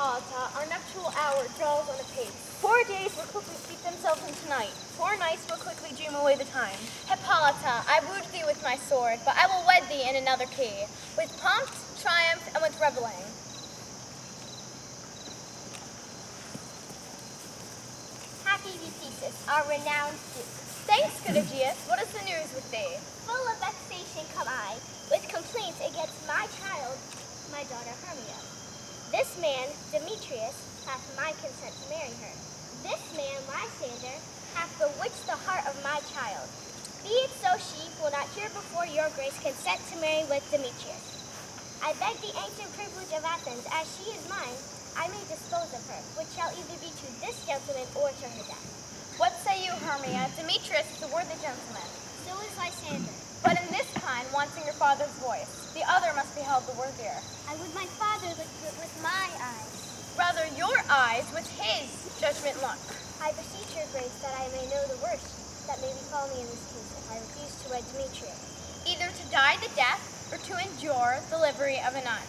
Hippolyta, our nuptial hour draws on apace. 4 days will quickly steep themselves into night. 4 nights will quickly dream away the time. Hippolyta, I wooed thee with my sword, but I will wed thee in another key, with pomp, triumph, and with reveling. Happy be Theseus, our renowned duke. Thanks, good Aegeus. What is the news with thee? Full of vexation come I, with complaints against my child, my daughter Hermia. This man, Demetrius, hath my consent to marry her. This man, Lysander, hath bewitched the heart of my child. Be it so she will not hear before your grace consent to marry with Demetrius. I beg the ancient privilege of Athens, as she is mine, I may dispose of her, which shall either be to this gentleman or to her death. What say you, Hermia? Demetrius is a worthy gentleman. So is Lysander. But in this kind, wanting your father's voice, the other must be held the worthier. I would my father look good with my eyes. Rather your eyes with his judgment look. I beseech your grace that I may know the worst that may befall me in this case if I refuse to wed Demetrius. Either to die the death, or to endure the livery of a nun.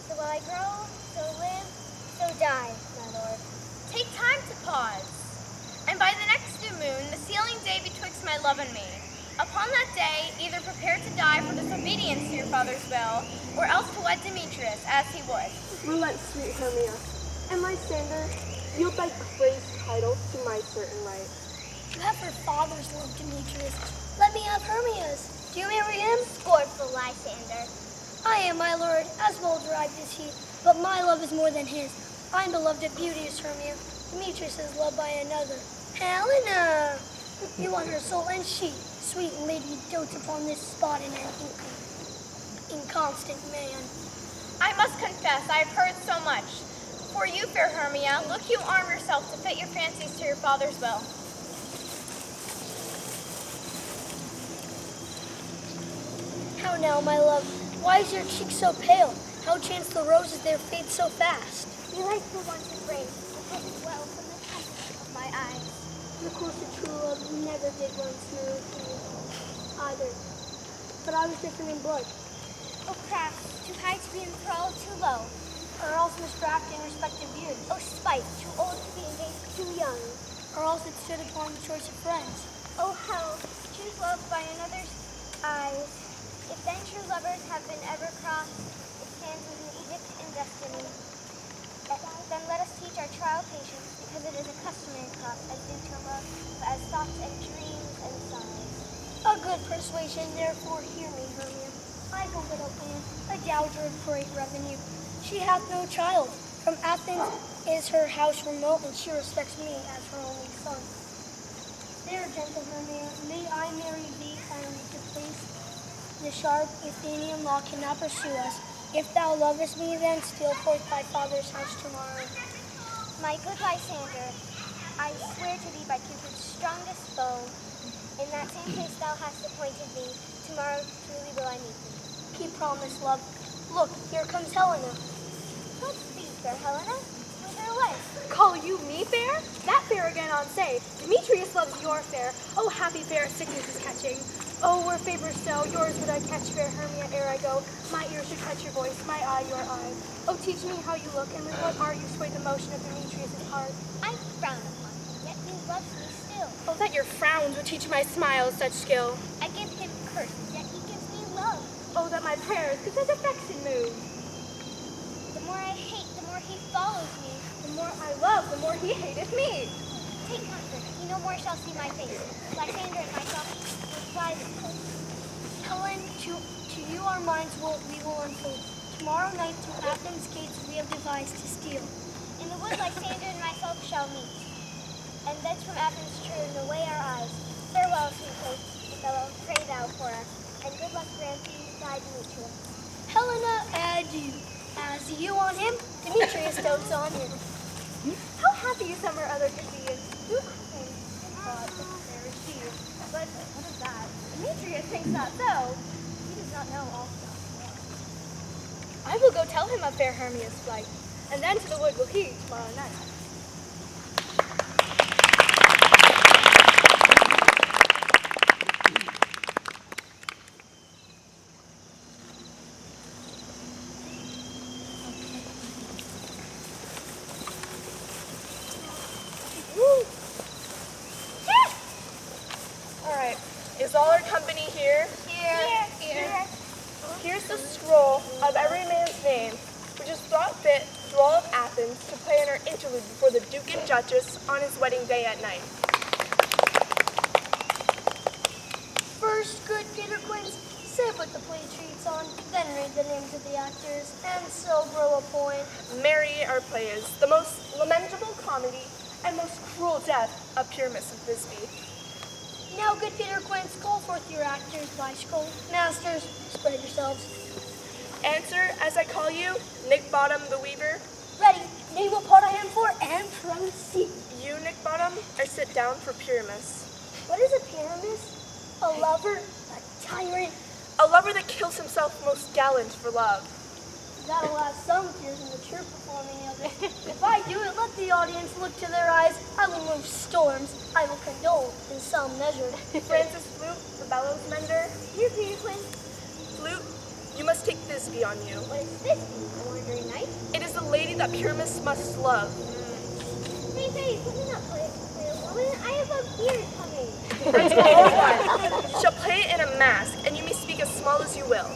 So will I grow, so live, so die, my lord. Take time to pause. And by the next new moon, the sealing day betwixt my love and me. Upon that day, either prepare to die for disobedience to your father's will, or else to wed Demetrius as he would. Relent, sweet Hermia, and Lysander, yield thy praised title to my certain right. You have her father's love, Demetrius. Let me have Hermia's. Do you marry him? Scornful Lysander. I am, my lord, as well derived as he, but my love is more than his. I am beloved of beauteous Hermia. Demetrius is loved by another. Helena! You want her soul, and she, sweet lady, dotes upon this spotted and inconstant man. I must confess, I have heard so much. For you, fair Hermia, look you arm yourself to fit your fancies to your father's will. How now, my love? Why is your cheek so pale? How chance the roses there fade so fast? Be like the one to bring the heavy well from the temple of my eyes. The course of true love never did run smooth for me, either. But I was different in blood, O craft, too high to be enthralled, too low. or else misdrafted in respective views, O spite, too old to be engaged, too young. or else it stood upon the choice of friends. O hell, choose love by another's eyes. If then true lovers have been ever crossed, it stands as an edict in destiny. Then let us teach our trial patience, because it is a customary cross, as due to love, but as thoughts and dreams and sighs. A good persuasion, therefore hear me, Hermia. I have a little aunt, a dowager of great revenue. She hath no child. From Athens is her house remote, and she respects me as her only son. There, gentle Hermia, may I marry thee, and to place the sharp Athenian law cannot pursue us. If thou lovest me, then steal forth thy father's house tomorrow. My good Lysander, I swear to thee by Cupid's strongest bow, in that same place thou hast appointed me, tomorrow truly will I meet thee. Keep promise, love. Look, here comes Helena. What's thee, fair Helena? Whither away? Call you me fair? That fair again on say. Demetrius loves your fair. Oh, happy fair sickness is catching. Oh, were favor so, yours would I catch, fair Hermia, ere I go. My ear should catch your voice, my eye your eye. Oh, teach me how you look, and with what art you sway the motion of Demetrius' heart. I frown upon him, yet he loves me still. Oh, that your frowns would teach my smiles such skill. I give him curses, yet he gives me love. Oh, that my prayers could such affection move. The more I hate, the more he follows me. The more I love, the more he hateth me. Take comfort, he no more shall see my face. Lysander and myself will fly this place. Helen, to you our minds we will unfold. Tomorrow night through Athens' gates we have devised to steal. In the wood Lysander and myself shall meet, and thence from Athens turn away our eyes. Farewell, sweet host, fellow, pray thou for us, and good luck grant thee, thy Demetrius. Helena, adieu. As you on him, Demetrius dotes on you. How happy some or other could be, and who claims God is fair as she. But what is that? Demetrius thinks not so. He does not know all stuff. I will go tell him of fair Hermia's flight, and then to the wood will he tomorrow night. all our company here. Here. Here's the scroll of every man's name, which is thought fit through all of Athens to play in our interlude before the Duke and Duchess on his wedding day at night. First, good Peter Quince, say what the play treats on, then read the names of the actors, and so grow a point. Mary, our play is the most lamentable comedy and most cruel death of Pyramus of Thisbe. Now, good Peter Quince, call forth your actors by scroll. Masters, spread yourselves. Answer, as I call you, Nick Bottom the Weaver. Ready, name a part I am for, and proceed. You, Nick Bottom, are sit down for Pyramus. What is a pyramus? A lover? A tyrant? A lover that kills himself most gallant for love. That'll have some tears in the true performing of it. If I do it, let the audience look to their eyes. I will move storms. I will condole in some measure. Francis Flute, the bellows mender. Here, Peter Quince. Flute, you must take Thisbe on you. What is this? A wandering knight? It is the lady that Pyramus must love. Hey, put me not play it, woman. I have a beard coming. That's all one. You shall play it in a mask, and you may speak as small as you will.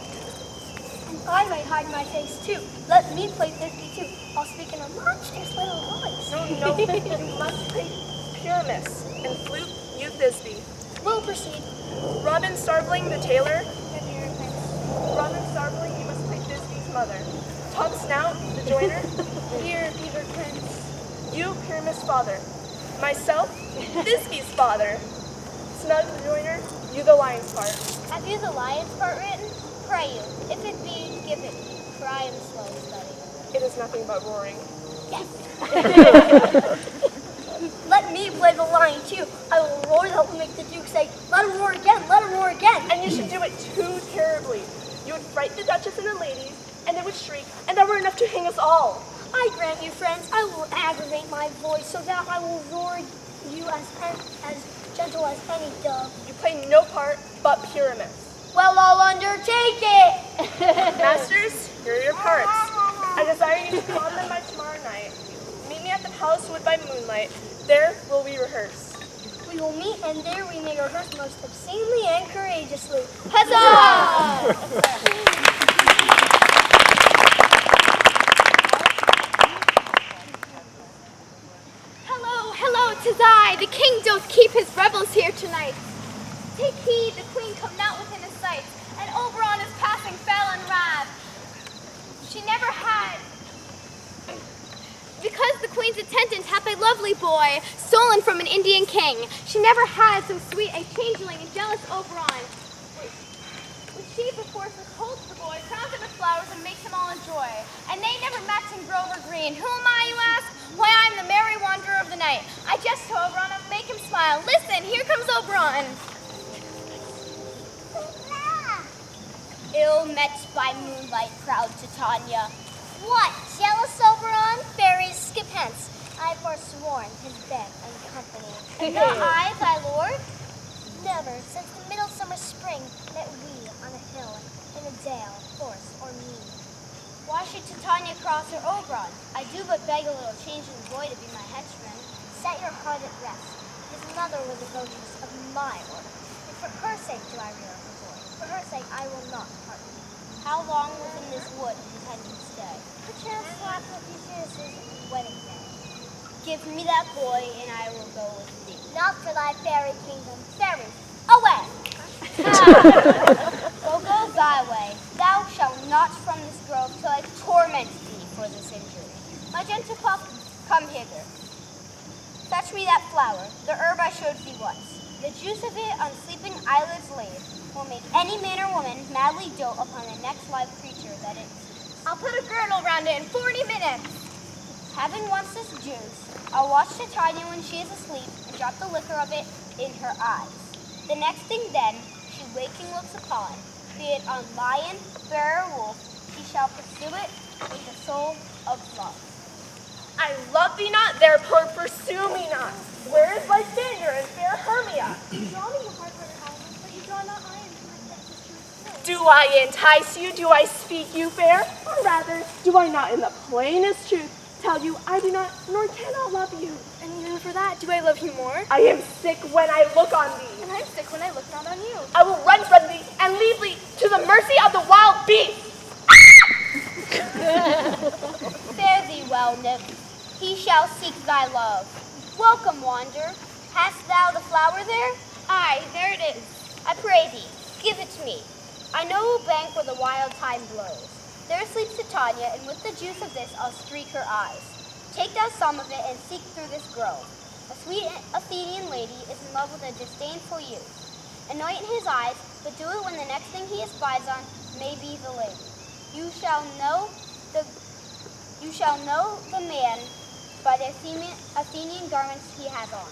I may hide my face too. Let me play 52. I'll speak in a monstrous little voice. No, you must play Pyramus, and Flute, you Thisbe. We'll proceed. Robin Starveling, the tailor. Robin Starveling, you must play Thisbe's mother. Tom Snout, the joiner. Here, Peter Quince. You, Pyramus' father. Myself, Thisbe's father. Snug, the joiner, you the lion's part. Have you the lion's part written? Pray you, if it be, give it me, for I am slow in study. It is nothing but roaring. Yes. Let me play the lion too. I will roar that will make the Duke say, let him roar again, let him roar again. And you should do it too terribly. You would frighten the Duchess and the ladies, and they would shriek, and that were enough to hang us all. I grant you, friends, I will aggravate my voice so that I will roar you as gentle as any dove. You play no part but Pyramus. Well, I'll undertake it. Masters, here are your parts. I desire you to come on them by tomorrow night. Meet me at the palace wood by moonlight. There will we rehearse. We will meet, and there we may rehearse most obscenely and courageously. Huzzah! Hello, 'tis I. The king doth keep his rebels here tonight. Take heed, the queen come not within his sight, and Oberon is passing fell and wrath. She never had, because the queen's attendant hath a lovely boy, stolen from an Indian king. She never had so sweet a changeling and jealous Oberon. Which she perforce holds the boy, crowns him with flowers, and makes him all enjoy. And they never match in grove or green. Who am I, you ask? Why, I'm the merry wanderer of the night. I jest to Oberon and make him smile. Listen, here comes Oberon. Ill met by moonlight, proud Titania. What, jealous Oberon? Fairies, skip hence. I forsworn his bed and company. And not I, thy lord? Never, since the midsummer spring, met we on a hill, in a dale, forest, or mead. Why should Titania cross her Oberon? I do but beg a little changeling boy to be my henchman. Set your heart at rest. His mother was a votress of my order, and for her sake do I rear her boy. For her sake I will not part with him. How long within this wood intend to stay? Perchance last with Theseus' wedding day. Give me that boy, and I will go with thee. Not for thy fairy kingdom. Fairies, away! Go thy way. Thou shalt not from this grove till I torment thee for this injury. My gentle pup, come hither. Fetch me that flower, the herb I showed thee once. The juice of it on sleeping eyelids laid will make any man or woman madly dote upon the next live creature that it sees. I'll put a girdle round it in 40 minutes. Having once this juice, I'll watch Titania when she is asleep and drop the liquor of it in her eyes. The next thing then, she waking looks upon, be it on lion, bear, or wolf, she shall pursue it with the soul of love. I love thee not, therefore pursue me not. Where is Lysander and fair Hermia? Draw me, you hard-hearted Howland, but you draw not iron to my senses to its Do I entice you? Do I speak you fair? Or rather, do I not in the plainest truth tell you I do not nor cannot love you. And even for that, do I love you more? I am sick when I look on thee. And I'm sick when I look not on you. I will run from thee and leave thee to the mercy of the wild beasts. Fare thee well, nymph. He shall seek thy love. Welcome, wanderer. Hast thou the flower there? Aye, there it is. I pray thee, give it to me. I know a bank where the wild thyme blows. There sleeps Titania, and with the juice of this I'll streak her eyes. Take thou some of it and seek through this grove. A sweet Athenian lady is in love with a disdainful youth. Anoint his eyes, but do it when the next thing he espies on may be the lady. You shall know the man by the Athenian garments he has on.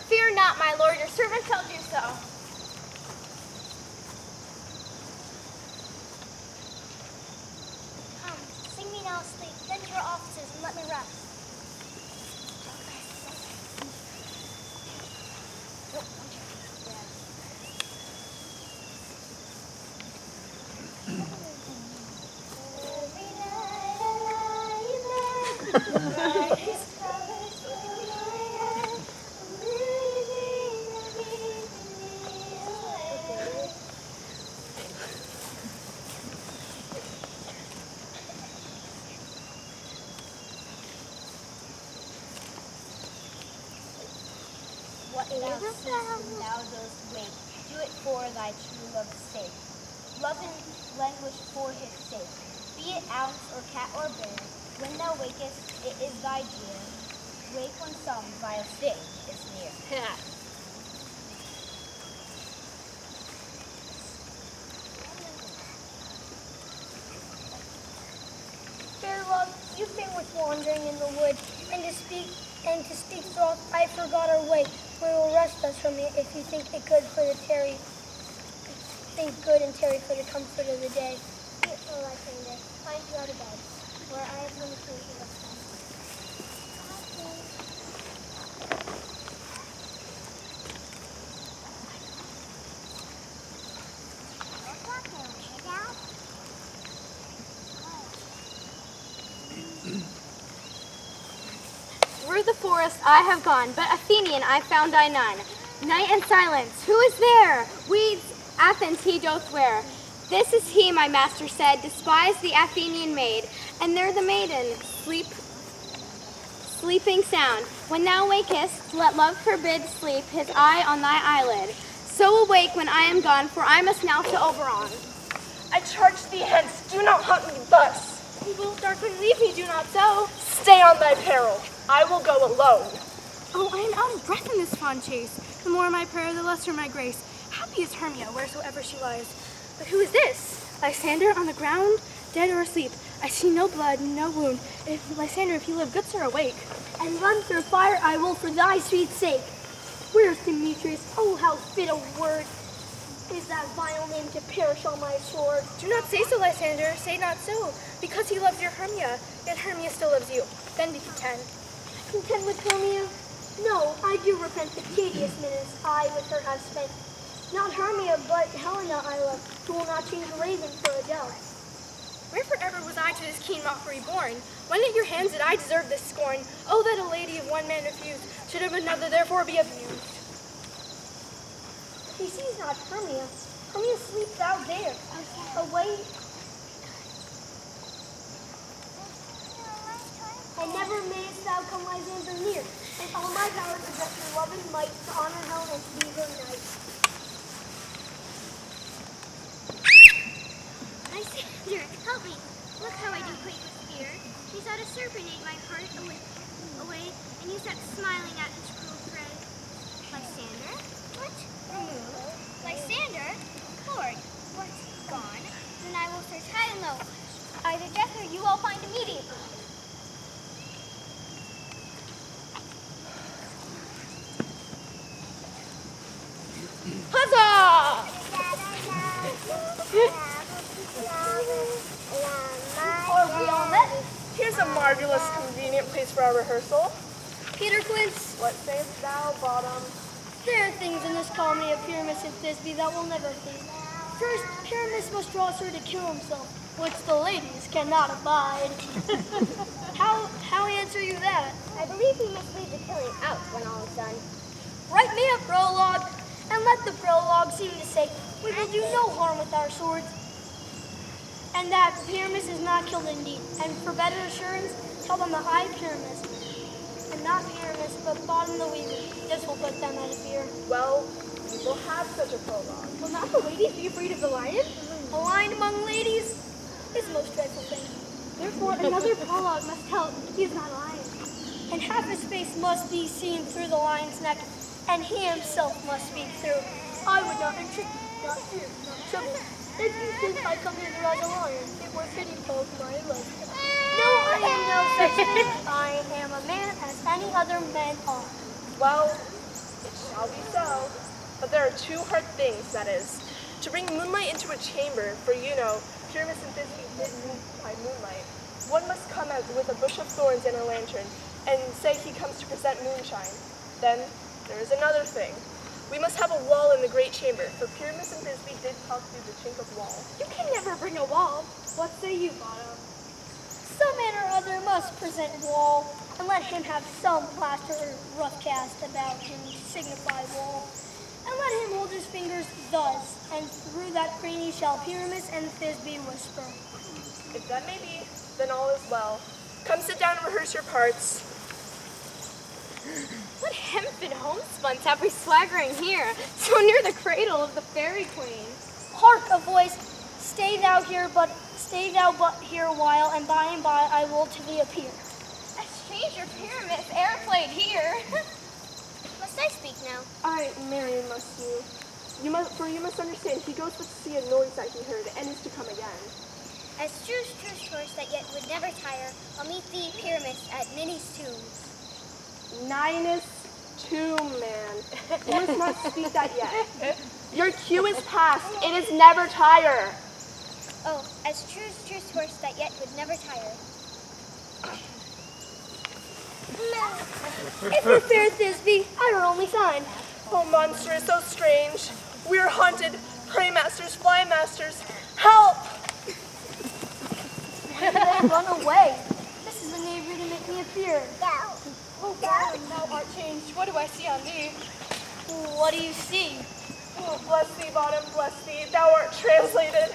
Fear not, my lord, your servant shall do so. Come, sing me now asleep, then to your offices and let me rest. What thou seest when thou dost wake, do it for thy true love's sake. Love and languish for his sake. Be it ounce or cat or bear, when thou wakest, it is thy dear. Wake when some vile thing is near. Fair love, you faint with wandering in the wood, and to speak soft, I forgot our way. We will rest us from it if you think it good for the and tarry for the comfort of the day. Beautiful Lysander, climb you out of bed, where I have been thinking of them. Through the forest I have gone, but Athenian I found I none. Night and silence, who is there? Weeds, Athens he doth wear. This is he, my master said, despise the Athenian maid, and there the maiden, sleeping sound. When thou wakest, let love forbid sleep his eye on thy eyelid. So awake when I am gone, for I must now to Oberon. I charge thee hence, do not hunt me thus. Will darkling leave me, do not so. Stay on thy peril. I will go alone. Oh, I am out of breath in this fond chase. The more my prayer, the lesser my grace. Happy is Hermia, wheresoever she lies. But who is this? Lysander on the ground, dead or asleep. I see no blood, no wound. Lysander, if you live, good sir, awake. And run through fire I will for thy sweet sake. Where's Demetrius? Oh, how fit a word is that vile name to perish on my sword. Do not say so, Lysander, say not so. Because he loves your Hermia, yet Hermia still loves you. Then be content. Content with Hermia? No, I do repent the tedious minutes I with her have spent. Not Hermia, but Helena I love, who will not change a raven for a dove. Wherefore ever was I to this keen mockery born? When at your hands did I deserve this scorn? Oh, that a lady of one man refused, should of another therefore be abused. He sees not Hermia. Hermia sleeps out there, away. And never mayest thou come Lysander near, and all my power possess your love and might to honor Helena and to be her knight. Lysander, help me. Look how I do quake with fear. You thought a serpent ate my heart away, and you sat smiling at its cruel prey. Lysander? What? Remove? Lysander? Lord, what's gone? Then I will search high and low. Either death or you I'll find immediately. Huzzah! Are we all met? Here's a marvelous, convenient place for our rehearsal. Peter Quince, What sayest thou, Bottom? there are things in this comedy of Pyramus and Thisbe that will never please. First, Pyramus must draw a sword to kill himself. which the ladies cannot abide. How answer you that? I believe we must leave the killing out when all is done. Write me a prologue, and let the prologue seem to say, we will do no harm with our swords. And that Pyramus is not killed indeed. And for better assurance, tell them the high Pyramus, and not Pyramus, but Bottom the Weaver. This will put them out of fear. Well, we will have such a prologue. Will not the ladies be afraid of the lion? A lion among ladies is the most dreadful thing. Therefore, another prologue must tell he is not a lion. And half his face must be seen through the lion's neck, and he himself must speak through. I would not entreat, not fear, not trouble. If you think I come hither as a lion, it were pity of my life. No, I am no such thing. I am a man as any other men are. Well, it shall be so. But there are two hard things, that is, to bring moonlight into a chamber, for you know, Pyramus and Thisbe did move by moonlight. One must come out with a bush of thorns and a lantern, and say he comes to present moonshine. Then there is another thing. We must have a wall in the great chamber, for Pyramus and Thisbe did talk through the chink of wall. You can never bring a wall. What say you, Bottom? Some man or other must present wall, and let him have some plaster or rough cast about him to signify wall. And let him hold his fingers thus, and through that cranny shall Pyramus and Thisbe whisper. If that may be, then all is well. Come sit down and rehearse your parts. What hempen homespuns have we swaggering here, so near the cradle of the fairy queen? Hark, a voice, stay thou but here a while, and by I will to thee appear. A stranger Pyramus e'er played here. Must I speak now? Aye, Marion, must you. You must understand, he goes but to see a noise that he heard, and is to come again. As true horse that yet would never tire, I'll meet thee, Pyramus, at Ninny's tomb. Ninus tomb, man. You must not speak that yet. Your cue is past. It is never tire. Oh, as true horse that yet would never tire. If we're fair, Thisbe, our only sign. Oh, monstrous, so strange. We are haunted. Pray, masters, fly masters, help! Why did they run away? This is a knavery to make me a fear. Oh, Bottom, thou art changed. What do I see on thee? What do you see? Oh, bless thee, Bottom, bless thee. Thou art translated.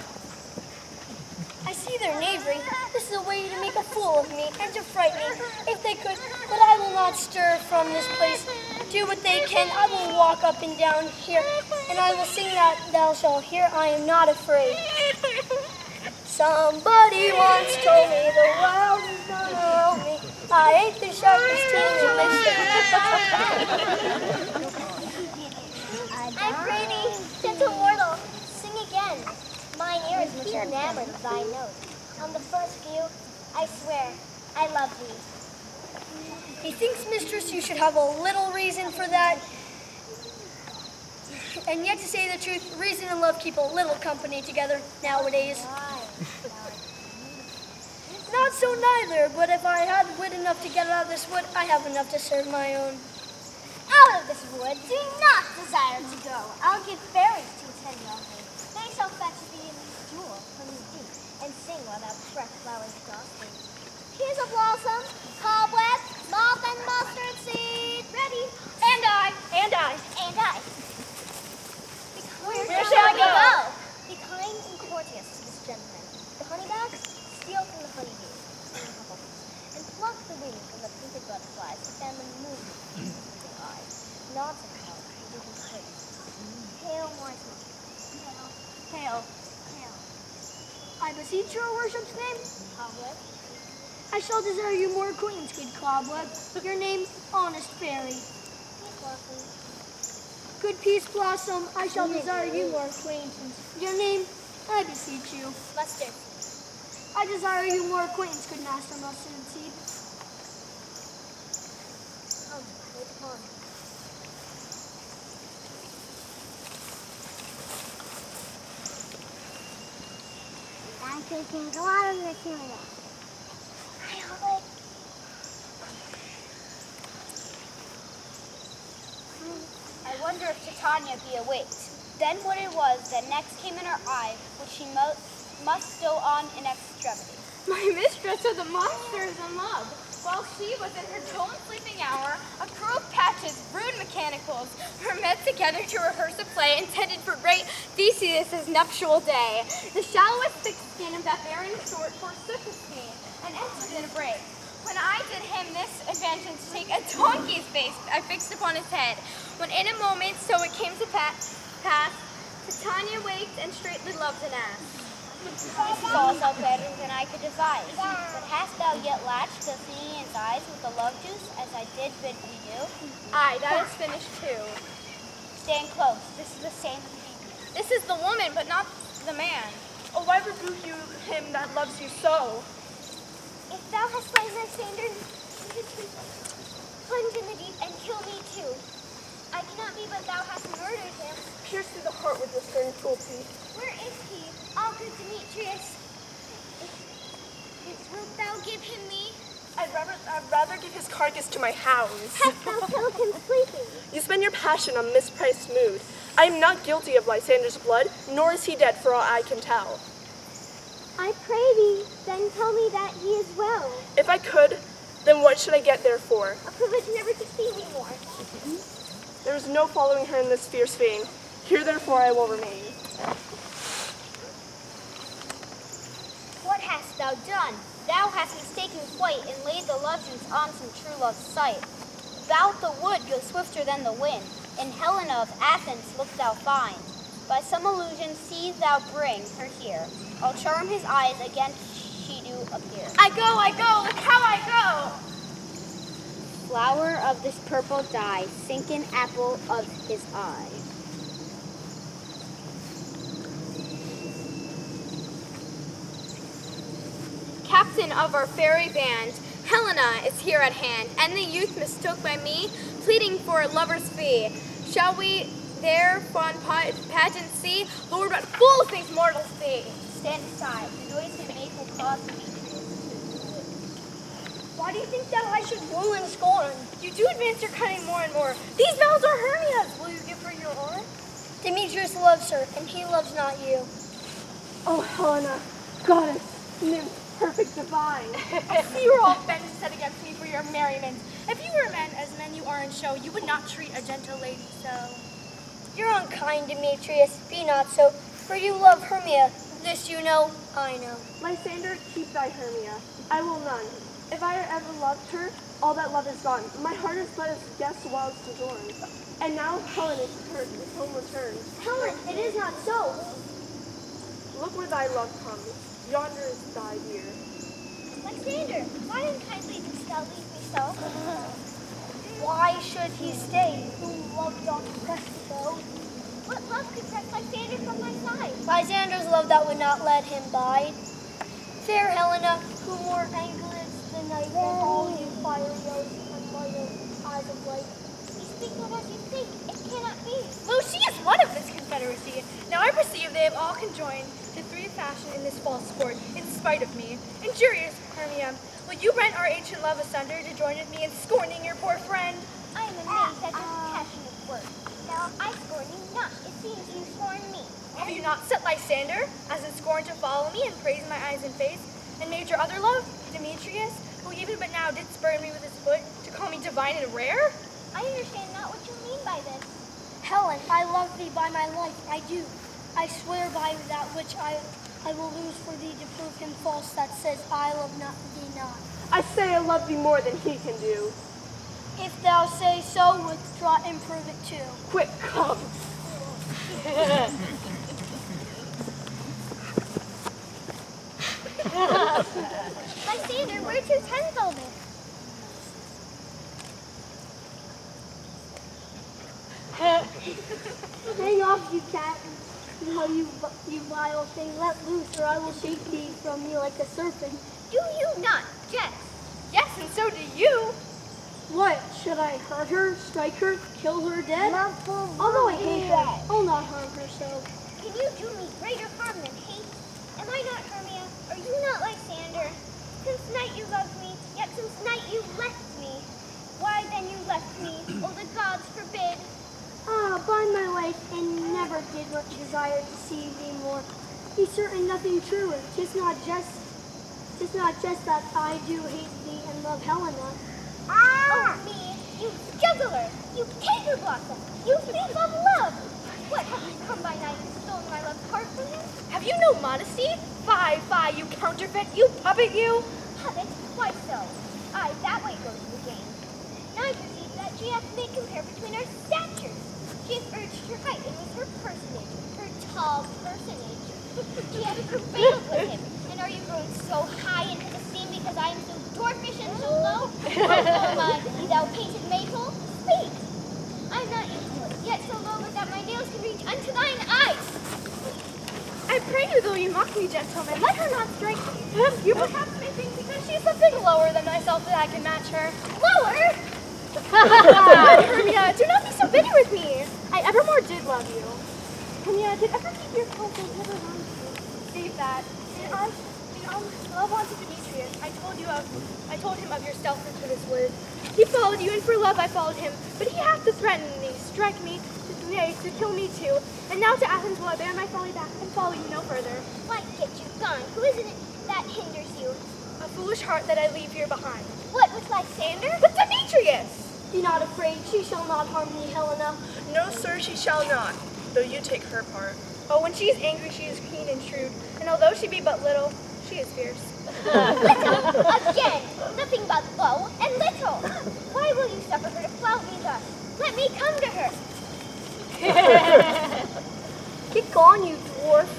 I see their knavery. This is a way to make a fool of me and to frighten me, if they could. But I will not stir from this place. Do what they can. I will walk up and down here, and I will sing that thou shalt hear. I am not afraid. Somebody once told me the world is not around me. I ain't the sharpest team in this I pray thee, gentle mortal, sing again. Mine ear is much enamored of thy note. On the first view, I swear, I love thee. Methinks, mistress, you should have a little reason for that. And yet, to say the truth, reason and love keep a little company together nowadays. Not so neither, but if I had wit enough to get out of this wood, I have enough to serve my own. Out of this wood, do not desire to go. I'll give fairies to attend on thee. They shall fetch thee a jewel from the deep, and sing while thou breath flowers cross thee. Here's a blossom, cobweb, moth, and mustard seed. Ready? And I. And I. Where shall we go? Be kind and courteous to this gentleman. The honeybags, steal from the honeybees, and pluck the wings from the painted butterflies, that fan the movement of his pleasing eyes. Nods and help, and give him praise. Hail, wise man. Hail. I beseech your worship's name. Cobweb. I shall desire you more acquaintance, good cobweb. Your name, honest fairy. Peace blossom. Good peace blossom, I shall desire you more acquaintance. Your name, I beseech you. Mustard. I desire you more acquaintance, good master mustard seed. Wait upon. I'm taking a lot of material. I wonder if Titania be awake. Then what it was that next came in her eye, which she must go on in extremity. My mistress of the monster is in love. While she was in her lone sleeping hour, a crew of patches, rude mechanicals, were met together to rehearse a play intended for great Theseus' nuptial day. The shallowest thick skin of that barren sort forsook me and entered in a break. When I did him this advantage take, a donkey's face I fixed upon his head. When in a moment, so it came to pass, Titania waked and straightly loved an ass. This is also better than I could devise. But hast thou yet latched the Athenian's eyes with the love juice, as I did bid thee do? Aye, that is finished too. Stand close. This is the same Athenian. This is the woman, but not the man. Oh, why rebuke you him that loves you so? If thou hast slain Lysander, plunge in the deep and kill me too. I cannot be but thou hast murdered him. Pierce through the heart with your stern cruelty. Where is he, all good Demetrius? Wilt thou give him me? I'd rather give his carcass to my hounds. Hast thou killed him sleeping? You spend your passion on mispriced mood. I am not guilty of Lysander's blood, nor is he dead for all I can tell. I pray thee, then tell me that he is well. If I could, then what should I get there for? A privilege never to see me more. There is no following her in this fierce vein. Here therefore I will remain. What hast thou done? Thou hast mistaken flight and laid the love juice on some true love's sight. About the wood go swifter than the wind. In Helena of Athens look thou find. By some illusion see thou bring her here. I'll charm his eyes against she do appear. I go, look how I go! Flower of this purple dye, sinken apple of his eye. Captain of our fairy band, Helena is here at hand, and the youth mistook by me, pleading for a lover's fee. Shall we there fond pageant see? Lord, what fool things mortals see! Stand aside. The noise they make will cause me. Why do you think that I should woo and scorn? You do advance your cunning more and more. These bells are Hermia's. Will you give her your oar? Demetrius loves her, and he loves not you. Oh, Helena, goddess, nymph, perfect divine. I see you are all bent and set against me for your merriment. If you were men, as men you are in show, you would not treat a gentle lady so. You're unkind, Demetrius. Be not so, for you love Hermia. This you know, I know. Lysander, keep thy Hermia. I will none. If I ever loved her, all that love is gone. My heart is but as guest wild sojourn. And now Helen is home returned. Helen, it is not so. Look where thy love comes. Yonder is thy dear. Lysander, why unkindly didst thou leave me so? Why should he stay, whom love doth press so? What love could press Lysander from my side? Lysander's love that would not let him bide. Fair Helena, who more angerous the night than all you fiery oaks and lighter eyes of light. You speak not as you think. It cannot be. Lo, she is one of this confederacy. Now I perceive they have all conjoined to three fashion in this false sport, in spite of me. Injurious Hermia, will you rent our ancient love asunder to join with me in scorning your poor friend? I am amazed at this passionate word. Now I scorn you not. It seems you scorn me. Have you not set Lysander, as in scorn to follow me and praise my eyes and face, and made your other love, Demetrius, who even but now did spurn me with his foot, to call me divine and rare? I understand not what you mean by this. Helen, I love thee by my life, I do. I swear by that which I will lose for thee to prove him false that says I love not thee not. I say I love thee more than he can do. If thou say so, withdraw and prove it too. Quick, come. Lysander, where'd you tenfold it? Hang off, you cat. No, you vile thing. Let loose, or I will shake thee from me like a serpent. Do you not jest? Yes, and so do you. What? Should I hurt her, strike her, kill her dead? Although I hate her, I'll not harm her so. Can you do me greater harm than hate? Am I not Hermia? Are you not Lysander? Since night you loved me, yet since night you left me. Why then you left me? Oh, the gods forbid. Ah, by my life, and never did much desire to see thee more. Be be certain nothing truer. Tis not just that I do hate thee and love Helena. Oh, me, you juggler, you canker blossom, you thief of love. What, have you come by night and stolen my love's heart from him? Have you no modesty? Fie, fie, you counterfeit, you puppet, you! Puppet? Why so? Aye, that way goes the game. Now I perceive that she hath made compare between our statures. She hath urged her height, and with her personage, her tall personage, she hath prevailed with him. And are you grown so high into the esteem because I am so dwarfish and so low? Oh, thou painted maple, speak! I am not equal, yet so low that my nails can reach unto thine eyes. I pray you, though you mock me, gentlemen, let her not strike me. You perhaps may think because she's something lower than myself that I can match her. Lower? Hermia, do not be so bitter with me. I evermore did love you. Hermia, did ever keep your counsel never wrong you? Save that. Love wanted Demetrius. I told him of your stealth into this wood. He followed you, and for love I followed him. But he hath to threaten me, strike me, to kill me too. And now to Athens will I bear my folly back and follow you no further. Why, get you gone. Who is it that hinders you? A foolish heart that I leave here behind. What, with Lysander? But Demetrius! Be not afraid, she shall not harm thee, Helena. No, sir, she shall not, though you take her part. Oh, when she is angry, she is keen and shrewd. And although she be but little, she is fierce. Little, again, nothing but low and little. Why will you suffer her to flout me thus? Let me come to her. Kick on, you dwarf.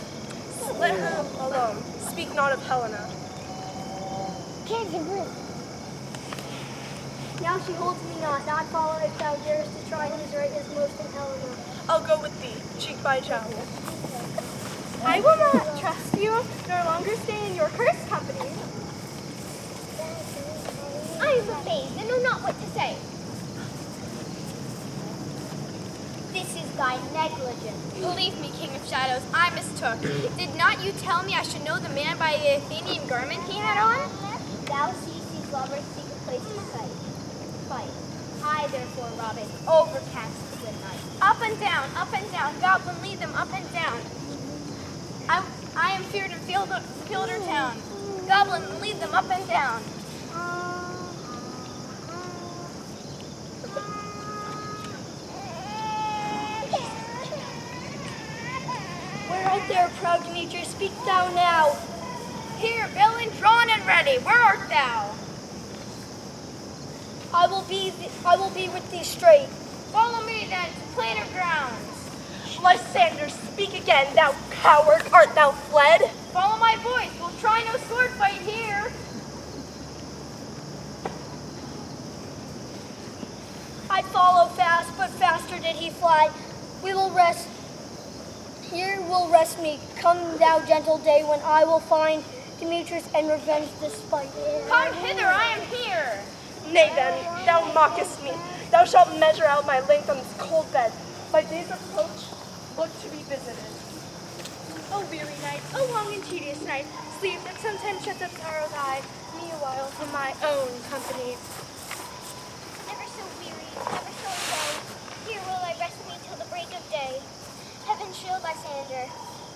Let her alone. Speak not of Helena. Kangaroo. Now she holds me not follow if thou darest to try his right as most in Helena. I'll go with thee, cheek by jowl. I will not trust you, nor longer stay in your cursed company. I am amazed and know not what to say. This is thy negligence. Believe me, King of Shadows, I mistook. Did not you tell me I should know the man by the Athenian garment he had on? Thou seest these lovers seek a place to fight. I therefore, Robin, overcast the night. Up and down, goblin, lead them up and down. I am feared in field or town. Goblin, lead them up and down. Where art there, proud Demetrius? Speak thou now. Here, villain, drawn and ready. Where art thou? I will be with thee straight. Follow me then to plainer grounds. Lysander, speak again, thou coward. Art thou fled? Follow my voice. We'll try no sword fight here. I follow fast, but faster did he fly. We will rest. Here will rest me. Come thou gentle day when I will find Demetrius and revenge this spite. Come hither, I am here. Nay then, thou mockest me. Thou shalt measure out my length on this cold bed. My days approach, look to be visited. O weary night, O long and tedious night, sleep that sometimes shuts up sorrow's eye, me a while from my own company. Never so weary, never so gay. Here will I rest me till the break of day. Heaven shield Lysander,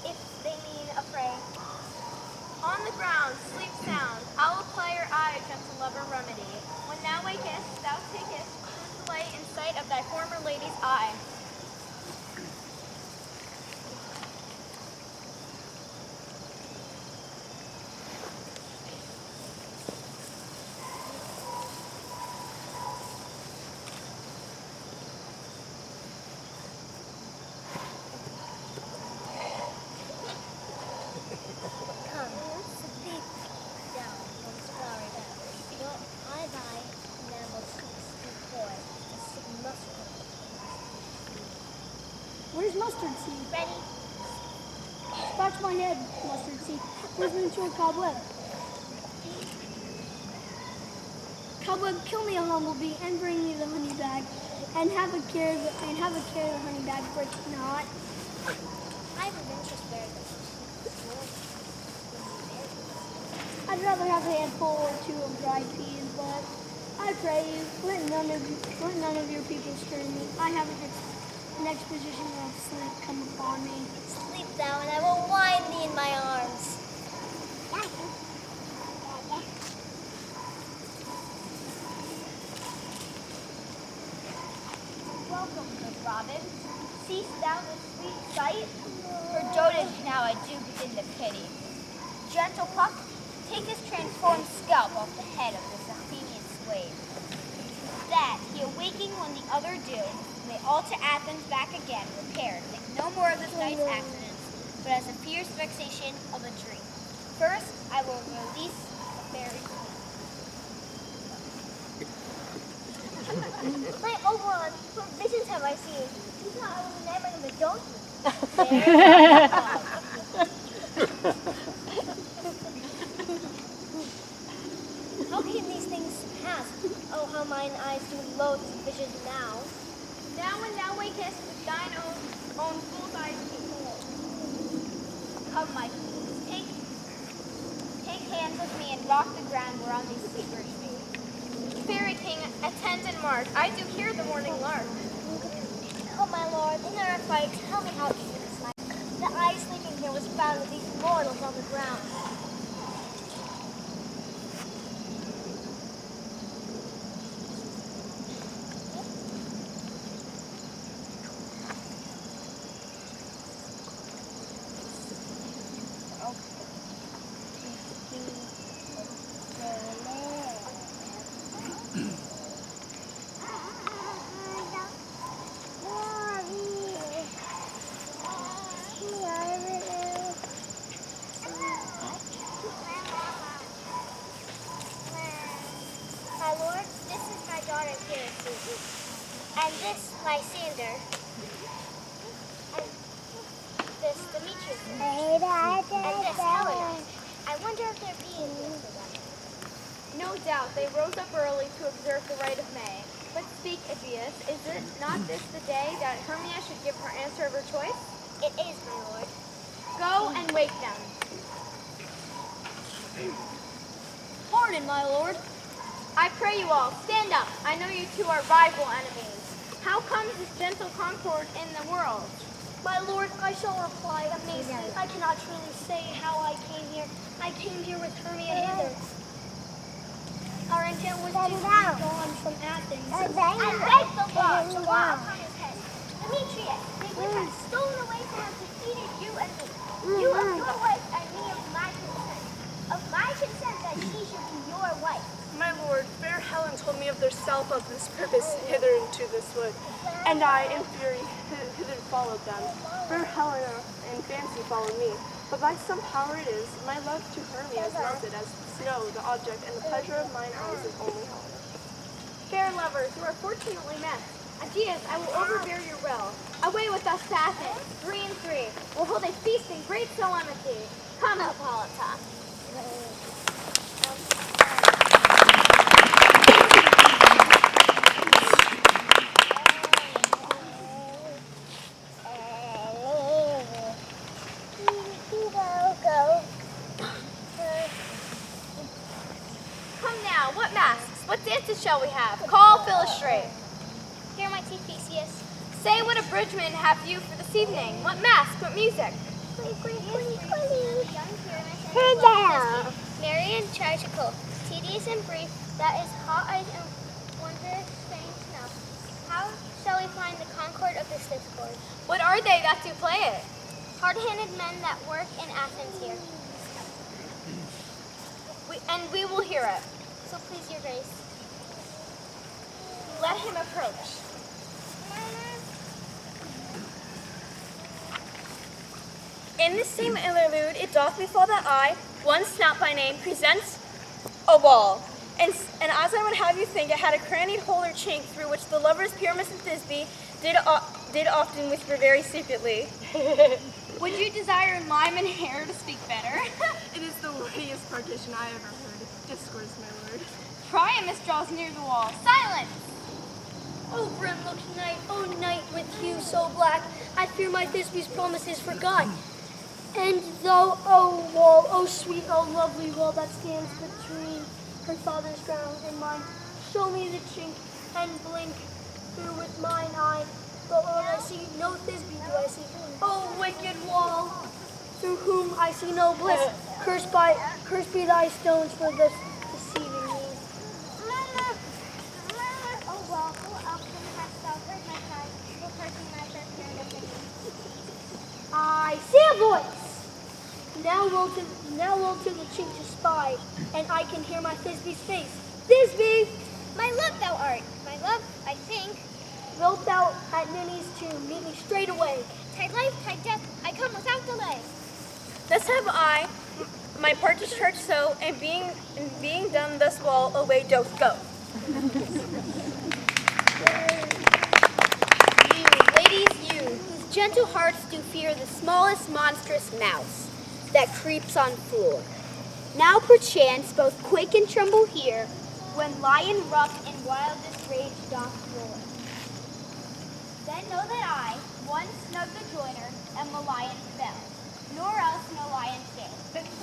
if they mean a fray. On the ground, sleep sound, I will play your eye, gentle lover remedy. When thou wakest, thou takest true delight in sight of thy former lady's eye. Come, sleep down on this flowery bed. Your eye thy enamel cheeks before a sick mustard. Where's mustard seed? Ready? Scratch my head, mustard seed. Where's miniature cobweb? Cobweb, kill me a humblebee and bring me the honey bag, and have a care of the honey bag, for it's not. I have an interest where I'd rather have a handful or two of dried peas, but I pray you, let none of your people stir me. I have a Next position of sleep come upon me. Sleep thou, and I will wind thee in my arms. Welcome, good Robin. Seest thou this sweet sight? For dotage now I do begin to pity. Gentle Puck, take this transformed scalp off the head of this Athenian slave, that he awaking when the other do, may all to Athens back again repaired, think no more of this night's accidents, but as a fierce vexation of a dream. First, I will release the fairy queen. My Oberon, what visions have I seen? You thought I was enamored of a donkey. How can these things pass? Oh, how mine eyes do loathe these visions now. Now when thou wakest with thine own fool's eyes behold. Come, my queen, take hands with me and rock the ground whereon these sleepers be. Fairy king, attend and mark. I do hear the morning lark. Oh, my lord, in our fight, tell me how it came this night. The I sleeping here was found with these mortals on the ground. My lord, this is my daughter Riverside, and this Lysander, and this Demetrius, and this Helena. I wonder if they're being here for them. No doubt they rose up early to observe the rite of May. But speak, Aegeus, is it not this the day that Hermia should give her answer of her choice? It is, my lord. Go and wake them. Pardon, my lord. I pray you all, stand up. I know you two are rival enemies. How comes this gentle concord in the world? My lord, I shall reply amazingly. I cannot truly say how I came here. I came here with Hermia hither. Our intent was to be gone from Athens. I beg the law to law upon his head. Demetrius, they would have stolen away from us, defeated you and me. You of your wife and me of my consent. Of my consent that she should be your wife. My lord, fair Helen told me of their self of this purpose hither into this wood, and I, in fury, hither followed them. Fair Helena in fancy followed me, but by some power it is, my love to Hermia is melted as snow, the object, and the pleasure of mine eyes is only Helena. Fair lovers, you are fortunately met. Aegeus, I will overbear your will. Away with us to Athens, 3 and 3. We'll hold a feast in great solemnity. Come, Hippolyta. Come now, what masks? What dances shall we have? Call, illustrate. Here, my tea, Theseus. Say what abridgment have you for this evening? What mask? What music? Merry and tragical, tedious and brief, that is hot-eyed and wondrous strange snow. How shall we find the concord of this discord? What are they that do play it? Hard-handed men that work in Athens here. We will hear it. So please, your grace. Let him approach. In this same interlude, it doth befall that I, one snout by name, presents a wall. And as I would have you think, it had a crannied hole or chink through which the lovers Pyramus and Thisbe did often whisper very secretly. Would you desire lime and hair to speak better? It is the wittiest partition I ever heard. Discourse, my lord. Priamus draws near the wall. Silence! Oh, grim-looking night, oh night with hue so black, I fear my Thisbe's promises forgot. And thou, oh wall, oh sweet, oh lovely wall that stands between her father's ground and mine, show me the chink and blink through with mine eye But when I see no Thisbe do I see, oh wicked wall, through whom I see no bliss. Cursed be thy stones for thus deceiving me. Oh well, who else hast thou heard my cry, for cursing my first parent of the me? I see a voice. Now roll to the chink to spy, and I can hear my Thisbe's face. Thisbe! My love thou art, my love, I think. Wilt thou at Ninny's tomb meet me straight away? Tide life, tide death, I come without delay. Thus have I my part to church so, and being done thus well, away doth go. You, ladies, you, whose gentle hearts do fear the smallest monstrous mouse that creeps on floor. Now perchance both quake and tremble here, when lion rough in wildest rage doth roar. Then know that I, once snug the joiner, am a lion fell, nor else no lion fail.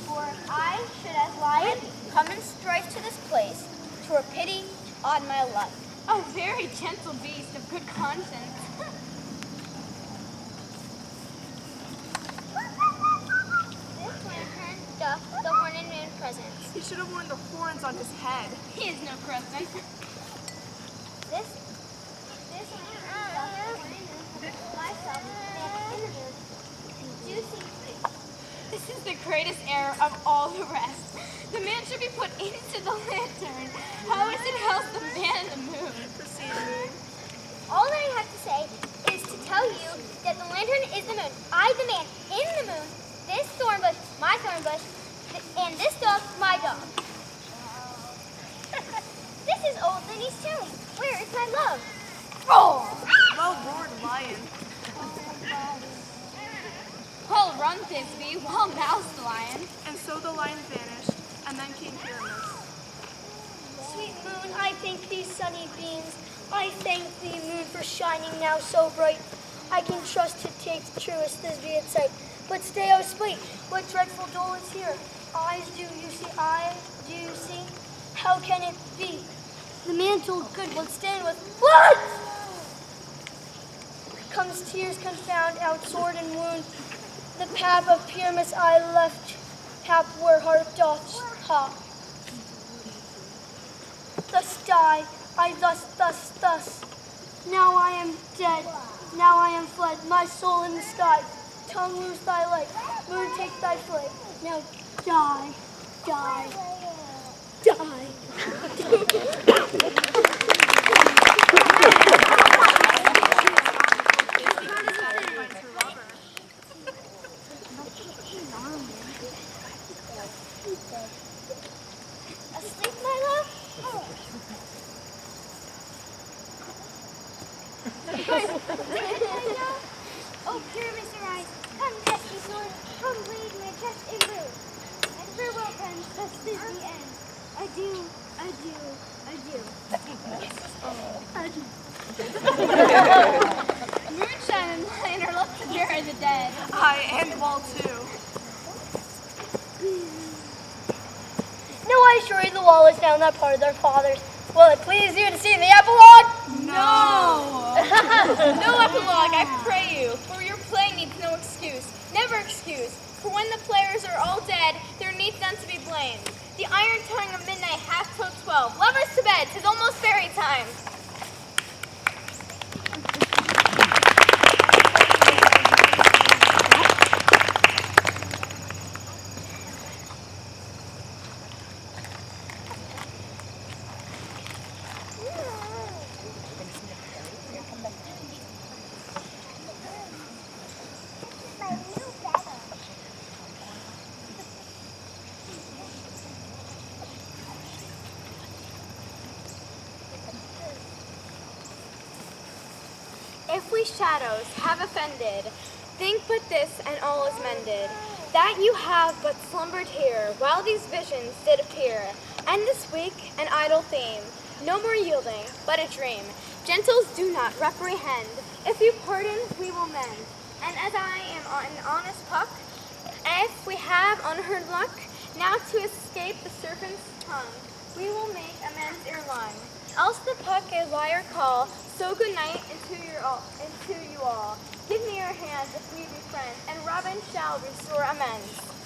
For if I should as lion come in strife to this place, 'twere pity on my life. A very gentle beast of good conscience. This lantern doth the horned moon presence. He should have worn the horns on his head. He is no crescent. This lantern doth the horned moon presence. Myself stand in the moon. Do see free. This is the greatest error of all the rest. The man should be put into the lantern. How is it else the man in the moon? Proceed, Moon. All that I have to say is to tell you that the lantern is the moon. I, the man in the moon, this thorn bush, my thorn bush, and this dog, my dog. This is old Linny's telling. Where is my love? Well roared, lion. Well run, Thisbe. Well moused, lion. And so the lion vanished, and then came Pyramus. Sweet moon, I thank thee, sunny beams. I thank thee, moon, for shining now so bright. I can trust to take the truest Thisbe in sight. But stay, oh spite, what dreadful dole is here? Eyes do you see, How can it be? The man told good would stand with what? Comes tears confound out sword and wound. The path of Pyramus I left, path where heart doth hop. Thus die, I thus. Now I am dead, now I am fled, my soul in the sky. Tongue lose thy light, moon take thy flight. Now die. Asleep, my love? Oh, Pyramus, arise. Come, pesky sword. Come, bleed my chest in blue. And farewell, friends, thus is the end. Adieu. Moonshine and lion are left to bury the dead. Aye, and Wall too. No, I assure you the wall is down that part of their fathers. Will it please you to see the epilogue? No! No epilogue, I pray you, for your play needs no excuse, never excuse. For when the players are all dead, there needs none to be blamed. The iron tongue of midnight hath till 12. Lovers to bed, 'tis almost fairy time. If we shadows have offended, think but this and all is mended, that you have but slumbered here while these visions did appear, and this week an idle theme, no more yielding, but a dream. Gentles, do not reprehend. If you pardon, we will mend. And as I am an honest puck, if we have unheard luck, now to escape the serpent's tongue, we will make amends ere long. else the puck a liar call. So good night into you all. Give me your hands if we be friends, and Robin shall restore amends.